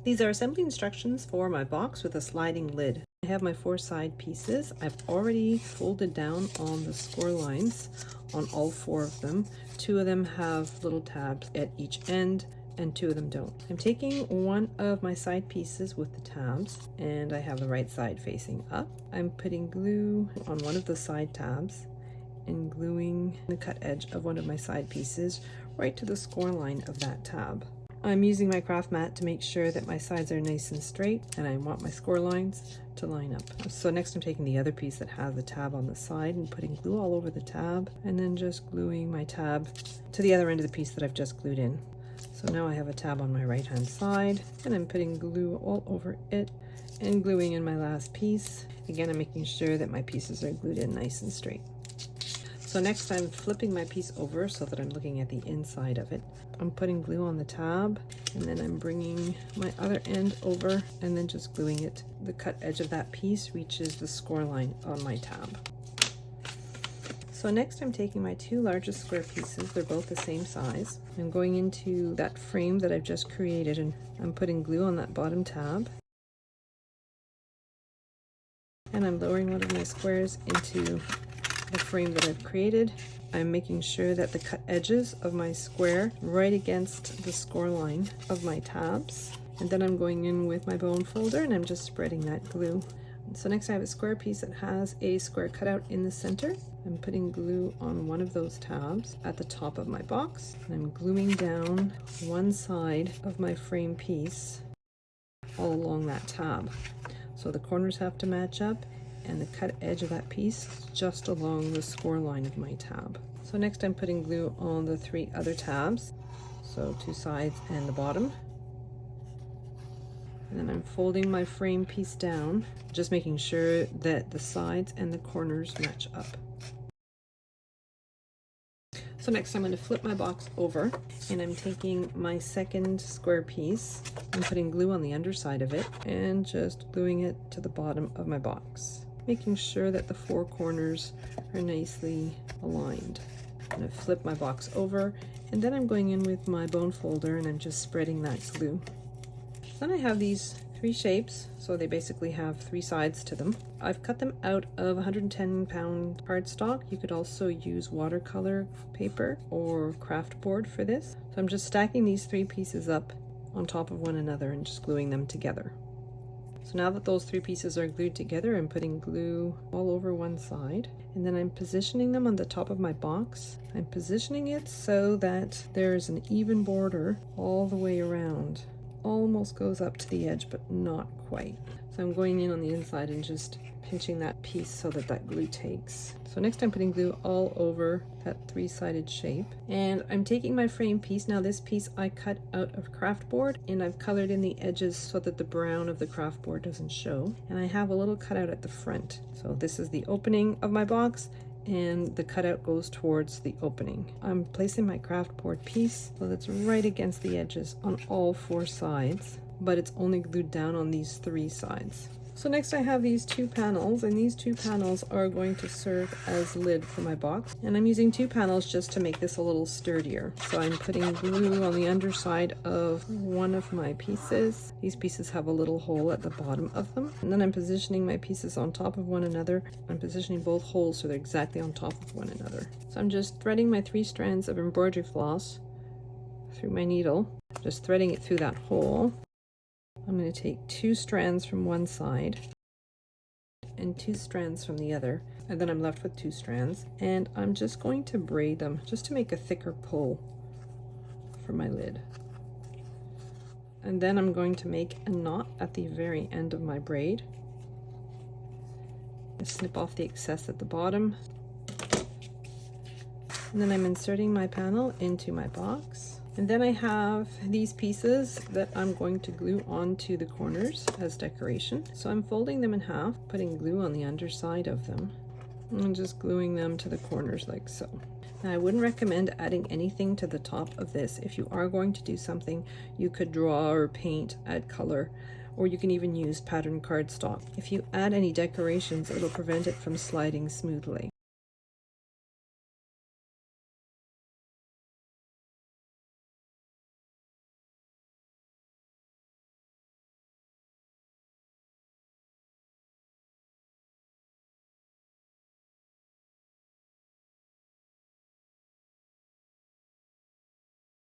These are assembly instructions for my box with a sliding lid. I have my 4 side pieces. I've already folded down on the score lines on all 4 of them. 2 of them have little tabs at each end and 2 of them don't. I'm taking one of my side pieces with the tabs, and I have the right side facing up. I'm putting glue on one of the side tabs and gluing the cut edge of one of my side pieces right to the score line of that tab. I'm using my craft mat to make sure that my sides are nice and straight, and I want my score lines to line up. So next I'm taking the other piece that has the tab on the side and putting glue all over the tab, and then just gluing my tab to the other end of the piece that I've just glued in. So now I have a tab on my right hand side, and I'm putting glue all over it and gluing in my last piece. Again, I'm making sure that my pieces are glued in nice and straight. So next I'm flipping my piece over so that I'm looking at the inside of it. I'm putting glue on the tab, and then I'm bringing my other end over and then just gluing it. The cut edge of that piece reaches the score line on my tab. So next I'm taking my 2 largest square pieces. They're both the same size. I'm going into that frame that I've just created, and I'm putting glue on that bottom tab. And I'm lowering one of my squares into the frame that I've created. I'm making sure that the cut edges of my square right against the score line of my tabs, and then I'm going in with my bone folder and I'm just spreading that glue. So next I have a square piece that has a square cutout in the center. I'm putting glue on one of those tabs at the top of my box, and I'm gluing down one side of my frame piece all along that tab. So the corners have to match up, and the cut edge of that piece just along the score line of my tab. So next I'm putting glue on the 3 other tabs, so 2 sides and the bottom. And then I'm folding my frame piece down, just making sure that the sides and the corners match up. So next I'm going to flip my box over, and I'm taking my second square piece and putting glue on the underside of it and just gluing it to the bottom of my box, making sure that the 4 corners are nicely aligned. And I flip my box over, and then I'm going in with my bone folder and I'm just spreading that glue. Then I have these 3 shapes, so they basically have 3 sides to them. I've cut them out of 110-pound cardstock. You could also use watercolor paper or craft board for this. So I'm just stacking these 3 pieces up on top of one another and just gluing them together. So now that those 3 pieces are glued together, I'm putting glue all over one side, and then I'm positioning them on the top of my box. I'm positioning it so that there's an even border all the way around. Almost goes up to the edge, but not quite. So I'm going in on the inside and just pinching that piece so that that glue takes. So next I'm putting glue all over that 3-sided shape, and I'm taking my frame piece. Now this piece I cut out of craft board, and I've colored in the edges so that the brown of the craft board doesn't show, and I have a little cutout at the front. So this is the opening of my box, and the cutout goes towards the opening. I'm placing my craft board piece so that's right against the edges on all 4 sides, but it's only glued down on these 3 sides. So next I have these 2 panels, and these 2 panels are going to serve as lid for my box, and I'm using 2 panels just to make this a little sturdier. So I'm putting glue on the underside of one of my pieces. These pieces have a little hole at the bottom of them, and then I'm positioning my pieces on top of one another. I'm positioning both holes so they're exactly on top of one another. So I'm just threading my 3 strands of embroidery floss through my needle, just threading it through that hole. I'm going to take 2 strands from one side and 2 strands from the other, and then I'm left with 2 strands, and I'm just going to braid them just to make a thicker pull for my lid. And then I'm going to make a knot at the very end of my braid. Snip off the excess at the bottom, and then I'm inserting my panel into my box. And then I have these pieces that I'm going to glue onto the corners as decoration. So I'm folding them in half, putting glue on the underside of them, and just gluing them to the corners like so. Now I wouldn't recommend adding anything to the top of this. If you are going to do something, you could draw or paint, add color, or you can even use patterned cardstock. If you add any decorations, it'll prevent it from sliding smoothly.